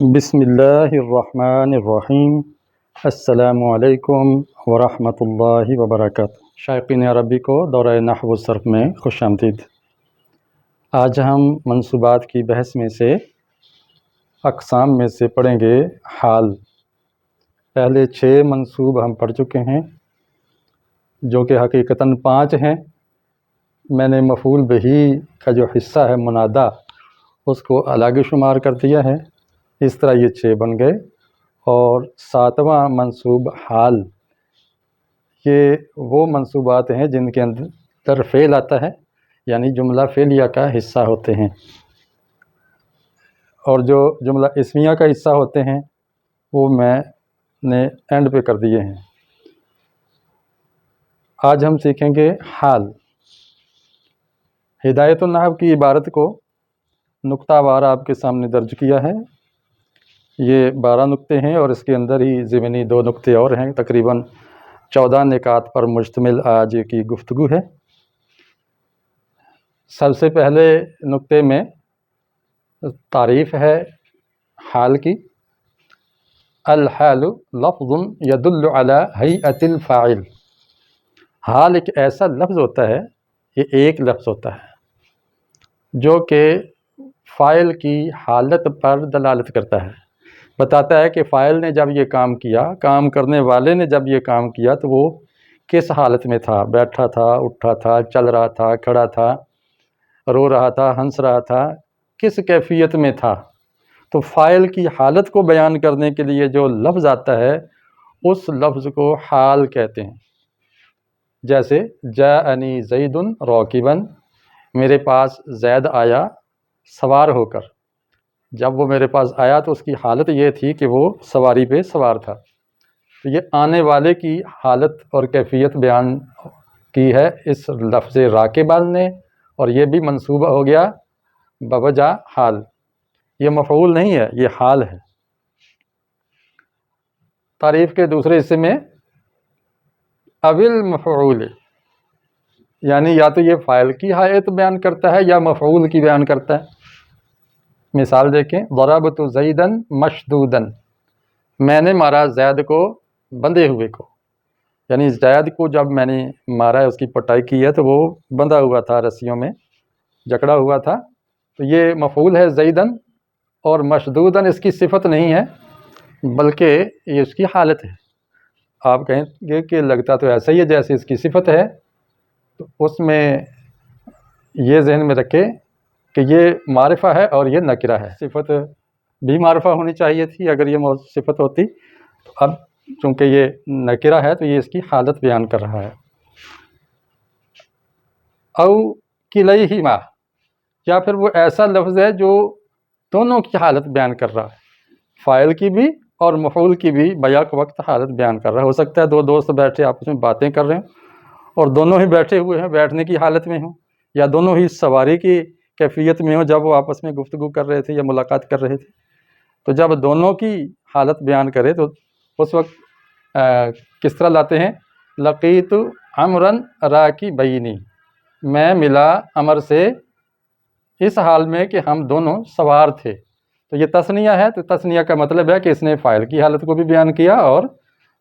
بسم اللہ الرحمن الرحیم۔ السلام علیکم ورحمۃ اللہ وبرکاتہ۔ شائقین عربی کو دورہ نحو و صرف میں خوش آمدید۔ آج ہم منصوبات کی بحث میں سے اقسام میں سے پڑھیں گے حال۔ پہلے 6 منصوب ہم پڑھ چکے ہیں جو کہ حقیقتاً 5 ہیں۔ میں نے مفعول بہ کا جو حصہ ہے منادہ اس کو الگ شمار کر دیا ہے، اس طرح یہ 6 بن گئے۔ اور 7واں منصوب حال، یہ وہ منصوبات ہیں جن کے اندر فعل آتا ہے، یعنی جملہ فعلیہ کا حصہ ہوتے ہیں، اور جو جملہ اسمیہ کا حصہ ہوتے ہیں وہ میں نے اینڈ پہ کر دیے ہیں۔ آج ہم سیکھیں گے حال۔ ہدایت النحو کی عبارت کو نقطہ وار آپ کے سامنے درج کیا ہے۔ یہ 12 نقطے ہیں اور اس کے اندر ہی ضمنی 2 نقطے اور ہیں۔ تقریباً 14 نکات پر مشتمل آج کی گفتگو ہے۔ سب سے پہلے نقطے میں تعریف ہے حال کی۔ الحال لفظ يدل على هيئة الفاعل۔ حال ایک ایسا لفظ ہوتا ہے، یہ ایک لفظ ہوتا ہے جو کہ فاعل کی حالت پر دلالت کرتا ہے، بتاتا ہے کہ فاعل نے جب یہ کام کیا، کام کرنے والے نے جب یہ کام کیا تو وہ کس حالت میں تھا، بیٹھا تھا، اٹھا تھا، چل رہا تھا، کھڑا تھا، رو رہا تھا، ہنس رہا تھا، کس کیفیت میں تھا۔ تو فاعل کی حالت کو بیان کرنے کے لیے جو لفظ آتا ہے اس لفظ کو حال کہتے ہیں۔ جیسے جاءنی زید راکبا، میرے پاس زید آیا سوار ہو کر۔ جب وہ میرے پاس آیا تو اس کی حالت یہ تھی کہ وہ سواری پہ سوار تھا۔ تو یہ آنے والے کی حالت اور کیفیت بیان کی ہے اس لفظ راکبا نے، اور یہ بھی منصوبہ ہو گیا بوجہ حال۔ یہ مفعول نہیں ہے، یہ حال ہے۔ تعریف کے دوسرے حصے میں اول مفعول، یعنی یا تو یہ فاعل کی حیثیت بیان کرتا ہے یا مفعول کی بیان کرتا ہے۔ مثال دیکھیں، ضربت زیدا مشدودا، میں نے مارا زید کو بندھے ہوئے کو، یعنی زید کو جب میں نے مارا ہے، اس کی پٹائی کی ہے تو وہ بندھا ہوا تھا، رسیوں میں جکڑا ہوا تھا۔ تو یہ مفعول ہے زیدا، اور مشدودا اس کی صفت نہیں ہے بلکہ یہ اس کی حالت ہے۔ آپ کہیں گے کہ لگتا تو ایسا ہی ہے جیسے اس کی صفت ہے، تو اس میں یہ ذہن میں رکھے کہ یہ معرفہ ہے اور یہ نکرہ ہے۔ صفت بھی معرفہ ہونی چاہیے تھی اگر یہ صفت ہوتی، تو اب چونکہ یہ نکرہ ہے تو یہ اس کی حالت بیان کر رہا ہے۔ او کلیہما، یا پھر وہ ایسا لفظ ہے جو دونوں کی حالت بیان کر رہا ہے، فاعل کی بھی اور مفعول کی بھی بیک وقت حالت بیان کر رہا ہے۔ ہو سکتا ہے 2 دوست بیٹھے آپس میں باتیں کر رہے ہوں اور دونوں ہی بیٹھے ہوئے ہیں، بیٹھنے کی حالت میں ہوں، یا دونوں ہی سواری کی کیفیت میں ہوں جب وہ آپس میں گفتگو کر رہے تھے یا ملاقات کر رہے تھے۔ تو جب دونوں کی حالت بیان کرے تو اس وقت کس طرح لاتے ہیں؟ لقیت عمرا راکبین، میں ملا عمر سے اس حال میں کہ ہم دونوں سوار تھے۔ تو یہ تثنیہ ہے، تو تثنیہ کا مطلب ہے کہ اس نے فاعل کی حالت کو بھی بیان کیا اور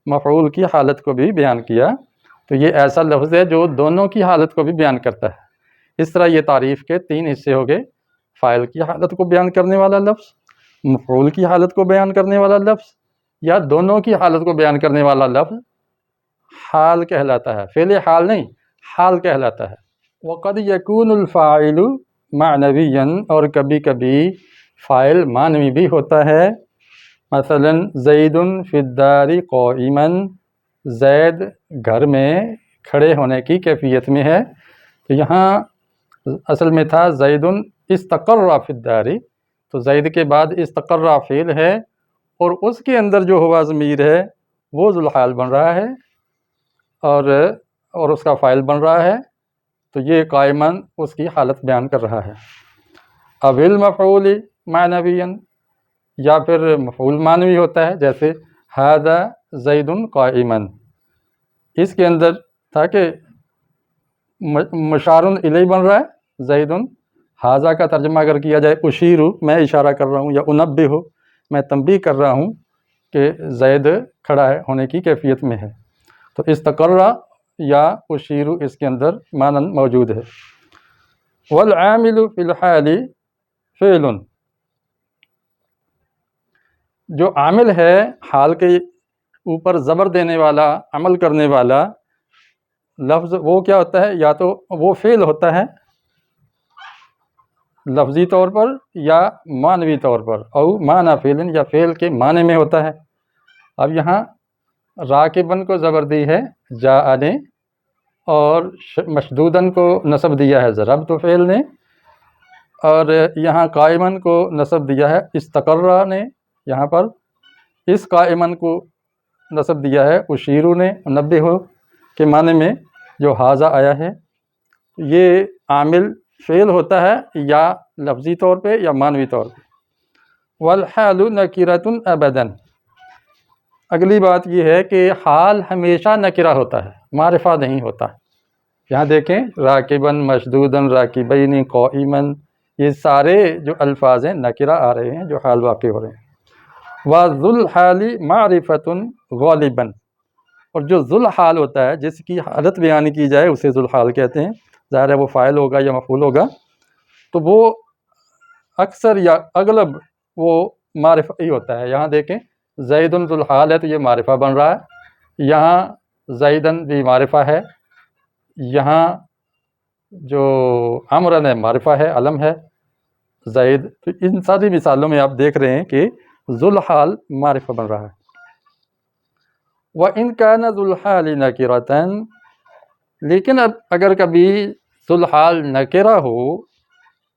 مفعول کی حالت کو بھی بیان کیا۔ تو یہ ایسا لفظ ہے جو دونوں کی حالت کو بھی بیان کرتا ہے۔ اس طرح یہ تعریف کے 3 حصے ہو گئے: فاعل کی حالت کو بیان کرنے والا لفظ، مفعول کی حالت کو بیان کرنے والا لفظ، یا دونوں کی حالت کو بیان کرنے والا لفظ حال کہلاتا ہے۔ فعل حال نہیں، حال کہلاتا ہے۔ وقد یکون الفاعل معنویا، اور کبھی کبھی فاعل معنوی بھی ہوتا ہے۔ مثلا زید فی الدار قائما، زید گھر میں کھڑے ہونے کی کیفیت میں ہے۔ تو یہاں اصل میں تھا زید استقر فی الدار، تو زید کے بعد استقر فعل ہے اور اس کے اندر جو ہوا ضمیر ہے وہ ذوالحال بن رہا ہے اور اس کا فاعل بن رہا ہے، تو یہ قائما اس کی حالت بیان کر رہا ہے۔ اب المفعول معنویا، یا پھر مفعول معنوی ہوتا ہے، جیسے ھذا زید قائما، اس کے اندر تھا کہ مشار الیہ بن رہا ہے زید، ھذا کا ترجمہ اگر کیا جائے اشیر، میں اشارہ کر رہا ہوں، یا انبہ، میں تنبیہ کر رہا ہوں کہ زید کھڑا ہونے کی کیفیت میں ہے۔ تو استقرہ یا اشیر اس کے اندر معنی موجود ہے۔ والعامل فی الحال فعل، جو عامل ہے حال کے اوپر زبر دینے والا، عمل کرنے والا لفظ، وہ کیا ہوتا ہے؟ یا تو وہ فعل ہوتا ہے لفظی طور پر یا معنوی طور پر، او معنی فعل، یا فعل کے معنی میں ہوتا ہے۔ اب یہاں راکبن کو زبر دی ہے جاء نے، اور مشدودن کو نصب دیا ہے ضربت فعل نے، اور یہاں قائمن کو نصب دیا ہے استقرہ نے، یہاں پر اس قائمن کو نصب دیا ہے اشیرو نے، منبہ ہو کے معنی میں جو حاضہ آیا ہے۔ یہ عامل فعل ہوتا ہے یا لفظی طور پہ یا معنوی طور پہ۔ والحال نکرۃ ابدا، اگلی بات یہ ہے کہ حال ہمیشہ نکرہ ہوتا ہے، معرفہ نہیں ہوتا۔ یہاں دیکھیں راکبن، مشدودن، راکبین، قائمن، یہ سارے جو الفاظ ہیں نکرہ آ رہے ہیں جو حال واقع ہو رہے ہیں۔ وذو الحال معرفۃ غالبا، اور جو ذو الحال ہوتا ہے جس کی حالت بیان کی جائے اسے ذو الحال کہتے ہیں، ظاہر ہے وہ فاعل ہوگا یا مفعول ہوگا، تو وہ اکثر یا اغلب وہ معرفہ ہی ہوتا ہے۔ یہاں دیکھیں زیدن ذو الحال ہے تو یہ معرفہ بن رہا ہے، یہاں زیدن بھی معرفہ ہے، یہاں جو عمرن ہے معرفہ ہے، علم ہے زید۔ تو ان ساری مثالوں میں آپ دیکھ رہے ہیں کہ ذو الحال معرفہ بن رہا ہے۔ وَإِنْ كَانَ ذُو الْحَالِ نَكِرَةً، لیکن اب اگر کبھی ذو الحال نکرہ ہو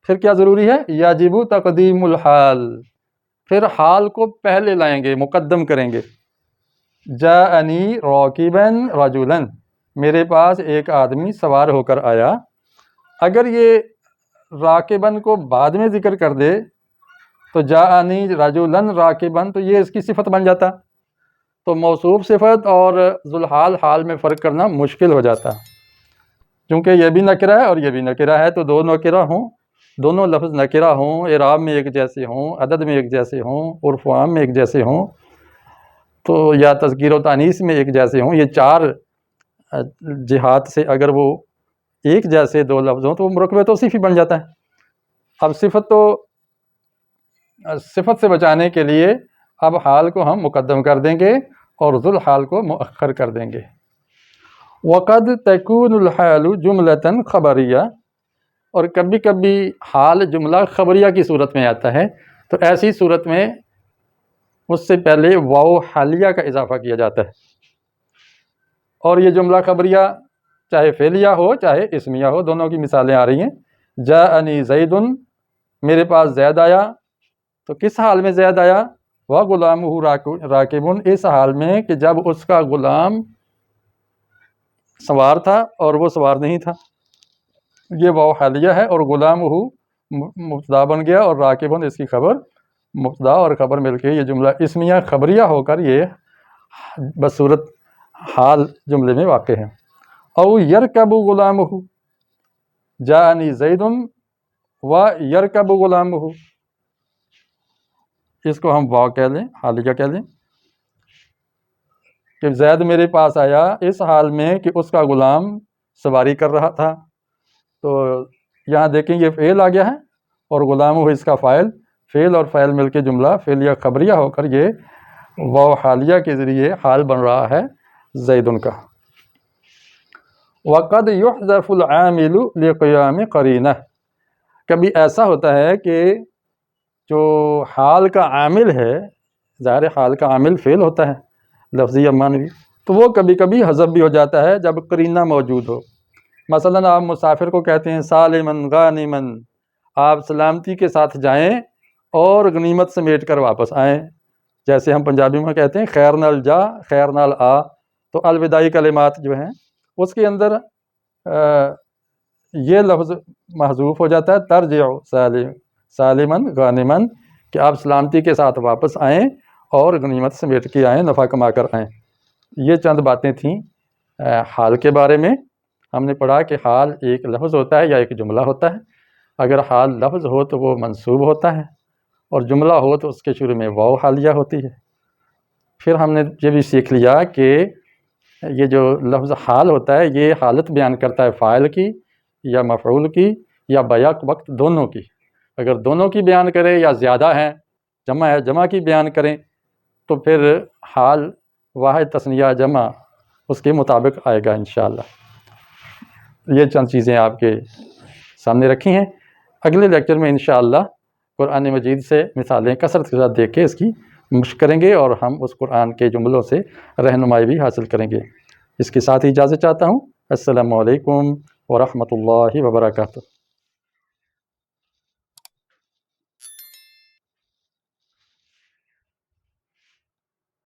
پھر کیا ضروری ہے؟ یجب تقدیم الحال، پھر حال کو پہلے لائیں گے، مقدم کریں گے۔ جاءنی راکبا رجلا، میرے پاس ایک آدمی سوار ہو کر آیا۔ اگر یہ راکبن کو بعد میں ذکر کر دے تو جاءنی رجلا راکبا، تو یہ اس کی صفت بن جاتا، تو موصوف صفت اور ذو الحال حال میں فرق کرنا مشکل ہو جاتا، کیونکہ یہ بھی نکرہ ہے اور یہ بھی نکرہ ہے، تو دو نکرہ ہوں، دونوں لفظ نکرہ ہوں، اعراب میں ایک جیسے ہوں، عدد میں ایک جیسے ہوں، عرف و عام میں ایک جیسے ہوں، تو یا تذکیر و تانیث میں ایک جیسے ہوں، یہ چار جہات سے اگر وہ ایک جیسے دو لفظ ہوں تو وہ مرکب توصیفی بن جاتا ہے۔ اب صفت سے بچانے کے لیے اب حال کو ہم مقدم کر دیں گے اور ذو الحال کو مؤخر کر دیں گے۔ وقد تکون الحال جملۃ خبریہ، اور کبھی کبھی حال جملہ خبریہ کی صورت میں آتا ہے، تو ایسی صورت میں اس سے پہلے واو حالیہ کا اضافہ کیا جاتا ہے، اور یہ جملہ خبریہ چاہے فعلیہ ہو چاہے اسمیہ ہو، دونوں کی مثالیں آ رہی ہیں۔ جاءنی زید، میرے پاس زید آیا، تو کس حال میں زید آیا؟ وغلامہ راکب، اس حال میں کہ جب اس کا غلام سوار تھا اور وہ سوار نہیں تھا، یہ واو حالیہ ہے، اور غلامہ مبتدا بن گیا اور راکب اس کی خبر، مبتدا اور خبر مل کے یہ جملہ اسمیہ خبریہ ہو کر یہ بصورت حال جملے میں واقع ہے۔ او یرکب غلامہ، جاءنی زید و یرکب غلامہ، اس کو ہم واو کہہ لیں، حالیہ کہہ لیں، کہ زید میرے پاس آیا اس حال میں کہ اس کا غلام سواری کر رہا تھا، تو یہاں دیکھیں یہ فعل آ گیا ہے اور غلامہ اس کا فاعل، فعل اور فاعل مل کے جملہ فعلیہ خبریہ ہو کر یہ واو حالیہ کے ذریعے حال بن رہا ہے زیدن کا۔ وقد یحذف العامل لقیام قرینہ، کبھی ایسا ہوتا ہے کہ جو حال کا عامل ہے، ظاہر حال کا عامل فعل ہوتا ہے لفظی یا معنوی، تو وہ کبھی کبھی حذف بھی ہو جاتا ہے جب قرینہ موجود ہو۔ مثلاً آپ مسافر کو کہتے ہیں سالمن غانمن، آپ سلامتی کے ساتھ جائیں اور غنیمت سمیٹ کر واپس آئیں، جیسے ہم پنجابی میں کہتے ہیں خیر نال جا خیر نال آ، تو الوداعی کلمات جو ہیں اس کے اندر یہ لفظ محذوف ہو جاتا ہے، ترجع سالمن غانمن، کہ آپ سلامتی کے ساتھ واپس آئیں اور غنیمت سمیٹ کے آئیں، نفع کما کر آئیں۔ یہ چند باتیں تھیں حال کے بارے میں۔ ہم نے پڑھا کہ حال ایک لفظ ہوتا ہے یا ایک جملہ ہوتا ہے، اگر حال لفظ ہو تو وہ منصوب ہوتا ہے، اور جملہ ہو تو اس کے شروع میں واو حالیہ ہوتی ہے۔ پھر ہم نے یہ بھی سیکھ لیا کہ یہ جو لفظ حال ہوتا ہے یہ حالت بیان کرتا ہے فاعل کی یا مفعول کی یا بیک وقت دونوں کی۔ اگر دونوں کی بیان کرے یا زیادہ ہیں، جمع ہے، جمع کی بیان کریں تو پھر حال واحد تثنیہ جمع اس کے مطابق آئے گا انشاءاللہ۔ یہ چند چیزیں آپ کے سامنے رکھی ہیں۔ اگلے لیکچر میں انشاءاللہ قرآن مجید سے مثالیں کثرت کے ساتھ دیکھ کے اس کی مشق کریں گے اور ہم اس قرآن کے جملوں سے رہنمائی بھی حاصل کریں گے۔ اس کے ساتھ ہی اجازت چاہتا ہوں۔ السلام علیکم ورحمۃ اللہ وبرکاتہ۔